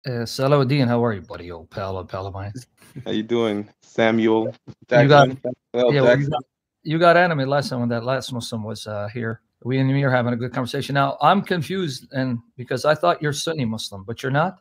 Salahuddin, how are you, buddy? Old pal of mine. How you doing, Samuel You got Jackson? Samuel yeah. Well, you Jackson. got you got anime last time when that last Muslim was here. We and me are having a good conversation. Now I'm confused, and because I thought you're Sunni Muslim, but you're not.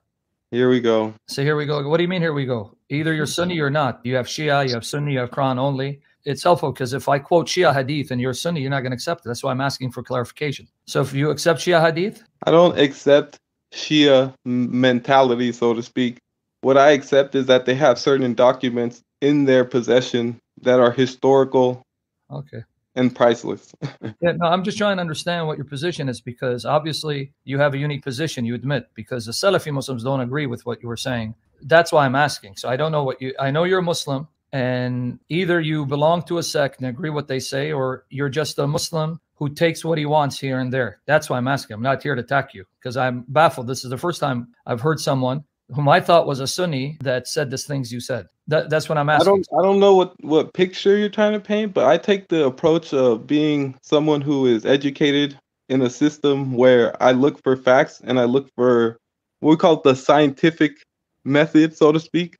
Here we go. So here we go. What do you mean? Here we go. Either you're Sunni or not. You have Shia, you have Sunni, you have Quran only. It's helpful because if I quote Shia hadith and you're Sunni, you're not going to accept it. That's why I'm asking for clarification. So if you accept Shia hadith, I don't accept Shia mentality, so to speak. What I accept is that they have certain documents in their possession that are historical okay. and priceless. Yeah, no, I'm just trying to understand what your position is because obviously you have a unique position, you admit, because the Salafi Muslims don't agree with what you were saying. That's why I'm asking. So I don't know I know you're a Muslim and either you belong to a sect and agree what they say, or you're just a Muslim who takes what he wants here and there. That's why I'm asking. I'm not here to attack you because I'm baffled. This is the first time I've heard someone whom I thought was a Sunni that said the things you said. That's what I'm asking. I don't know what picture you're trying to paint, but I take the approach of being someone who is educated in a system where I look for facts and I look for what we call the scientific method, so to speak.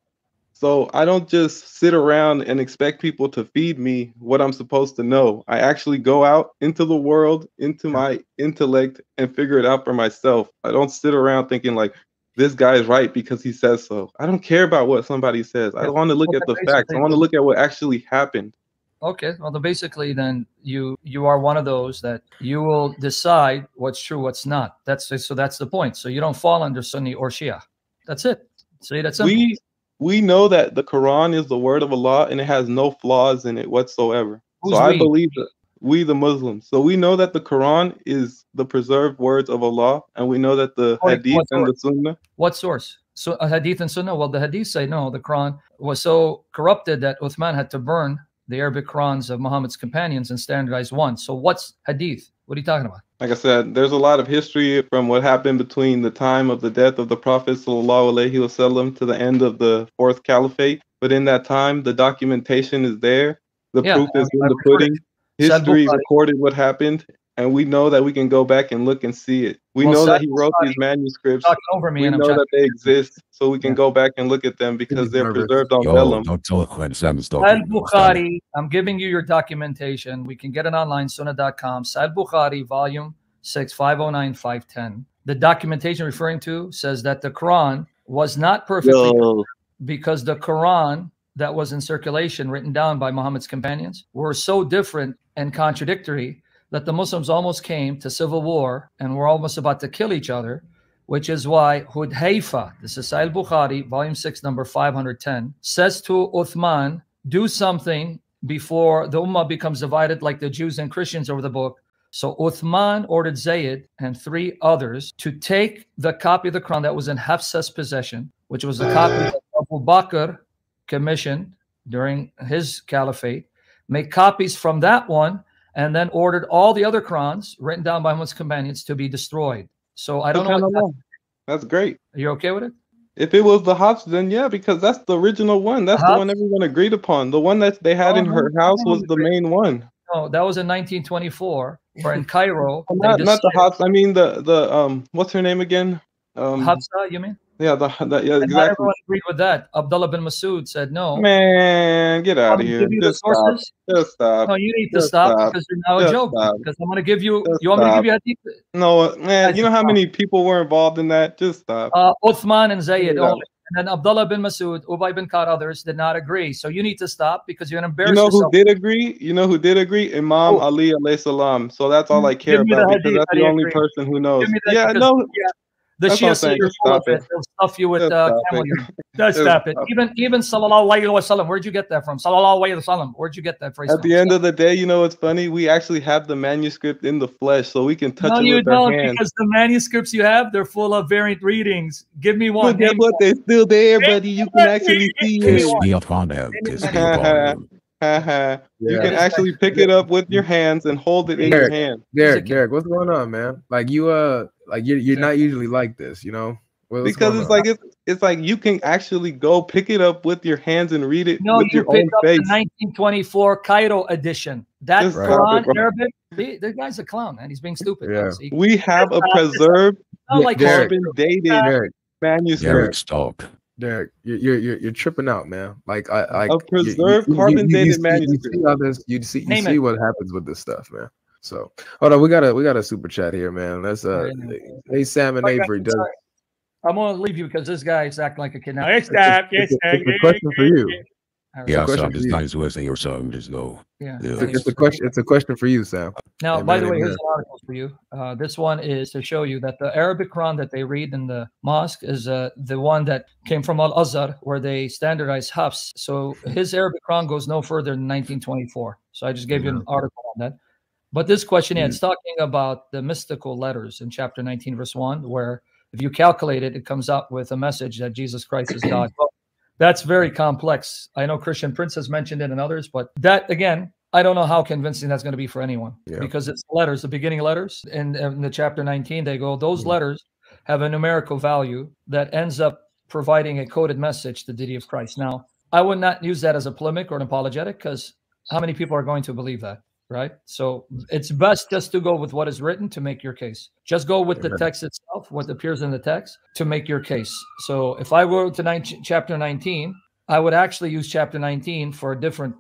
So I don't just sit around and expect people to feed me what I'm supposed to know. I actually go out into the world, into my intellect, and figure it out for myself. I don't sit around thinking like, this guy is right because he says so. I don't care about what somebody says. I want to look at the facts. I want to look at what actually happened. Okay, well, then basically, then you are one of those that you will decide what's true, what's not. That's the point. So you don't fall under Sunni or Shia. That's it. See, that's simple. We know that the Quran is the word of Allah and it has no flaws in it whatsoever. Who's so I we? believe that we, the Muslims. So we know that the Quran is the preserved words of Allah, and we know that the Hadith and the Sunnah. What source? So a Hadith and Sunnah. Well, the Hadith say no. The Quran was so corrupted that Uthman had to burn the Arabic Qurans of Muhammad's companions and standardize one. So what's Hadith? What are you talking about? Like I said, there's a lot of history from what happened between the time of the death of the Prophet ﷺ to the end of the fourth caliphate. But in that time, the documentation is there. The proof is in the pudding. History recorded what happened, and we know that we can go back and look and see it. We know that he wrote these manuscripts. We know that they exist, so we can go back and look at them because they're preserved on vellum. Al-Bukhari, I'm giving you your documentation. We can get it online, sunnah.com. Al-Bukhari, volume 6, 509, 510. The documentation referring to says that the Quran was not perfectly because the Quran that was in circulation, written down by Muhammad's companions, were so different and contradictory that the Muslims almost came to civil war and were almost about to kill each other, which is why Hudhayfa, this is Sahih Bukhari, volume 6, number 510, says to Uthman, do something before the Ummah becomes divided like the Jews and Christians over the book. So Uthman ordered Zayd and 3 others to take the copy of the Quran that was in Hafsa's possession, which was a copy that Abu Bakr commissioned during his caliphate, make copies from that one, and then ordered all the other Qurans written down by Muhammad's companions to be destroyed. So I don't know. That's great. Are you okay with it? If it was the Hafs, then yeah, because that's the original one. That's the one everyone agreed upon. The one that they had in her house was the main one. No, that was in 1924, or in Cairo. Not the Hafs. I mean the what's her name again? Hafsa, you mean? Yeah, yeah, exactly. Not everyone agreed with that. Abdullah bin Masud said no. Man, get out of here. Just stop. Just stop. No, you need to stop because you're now a joke. Because I'm going to give you. You want me to give you hadith? No, man. You know how many people were involved in that? Just stop. Uthman and Zayd only. And then Abdullah bin Masud, Ubay bin Ka'b, others did not agree. So you need to stop because you're going to embarrass yourself. You know who did agree? You know who did agree? Imam Ali alayhi salam. So that's all I care about because that's the only person who knows. Yeah, no. The Shia say you're full of it. They'll stuff you with camel urine. Stop it. Even Sallallahu Alaihi Wasallam, where'd you get that from? Sallallahu Alaihi Wasallam, where'd you get that phrase At the end of the day, you know what's funny? We actually have the manuscript in the flesh, so we can touch it with our hands. No, you don't, because the manuscripts you have, they're full of variant readings. Give me one. But guess what? They're still there, buddy. You can actually see it. You can actually pick it up with your hands and hold it in your hand. Derek, what's going on, man? Like you're not usually like this, you know? Because it's like you can actually go pick it up with your hands and read it with your own face. The 1924 Cairo edition. That Quran Arabic. The guy's a clown, man. He's being stupid. Yeah. We have a preserved, carbon dated manuscript. Stalk. Derek, you're tripping out, man. Like A preserved carbon dated manuscript. You see how this, you see Name it. what happens with this stuff, man. So hold on, we got a super chat here, man. Let's hey Sam and Avery does. I'm gonna leave you because this guy is acting like a kid now. It's a question for you. Yeah, Sam, just nice Wednesday or something. Just go. Yeah. It's a question for you, Sam. Now, Amen, by the way, amen. here's an article for you. This one is to show you that the Arabic Quran that they read in the mosque is the one that came from Al-Azhar, where they standardized Hafs. So his Arabic Quran goes no further than 1924. So I just gave you an article on that. But this question here, it's talking about the mystical letters in chapter 19, verse 1, where if you calculate it, it comes out with a message that Jesus Christ is God. Well, that's very complex. I know Christian Prince has mentioned it and others, but that, again, I don't know how convincing that's going to be for anyone because it's letters, the beginning letters. In the chapter 19, they go, those letters have a numerical value that ends up providing a coded message to the deity of Christ. Now, I would not use that as a polemic or an apologetic because how many people are going to believe that? Right. So it's best just to go with what is written to make your case. Just go with the text itself, what appears in the text to make your case. So if I go to chapter 19, I would actually use chapter 19 for a different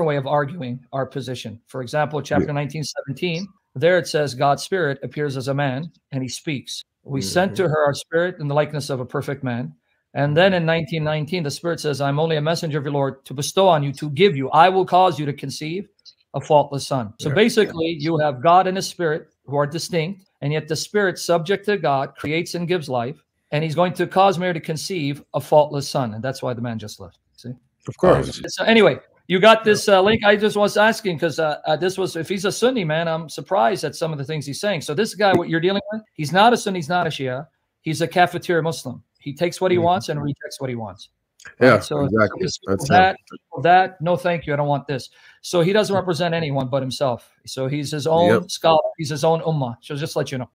way of arguing our position. For example, chapter 19:17, there it says God's spirit appears as a man and he speaks. We sent to her our spirit in the likeness of a perfect man. And then in 19:19, the spirit says, I'm only a messenger of your Lord to bestow on you, to give you, I will cause you to conceive a faultless son. So basically, you have God and his spirit who are distinct, and yet the spirit subject to God creates and gives life, and he's going to cause Mary to conceive a faultless son. And that's why the man just left. See? Of course. So anyway, you got this link. I just was asking because this was, if he's a Sunni, man, I'm surprised at some of the things he's saying. So this guy, what you're dealing with, he's not a Sunni, he's not a Shia. He's a cafeteria Muslim. He takes what he wants and rejects what he wants. Yeah, right? So exactly. That, no, thank you. I don't want this. So he doesn't represent anyone but himself. So he's his own scholar. He's his own ummah. So just let you know.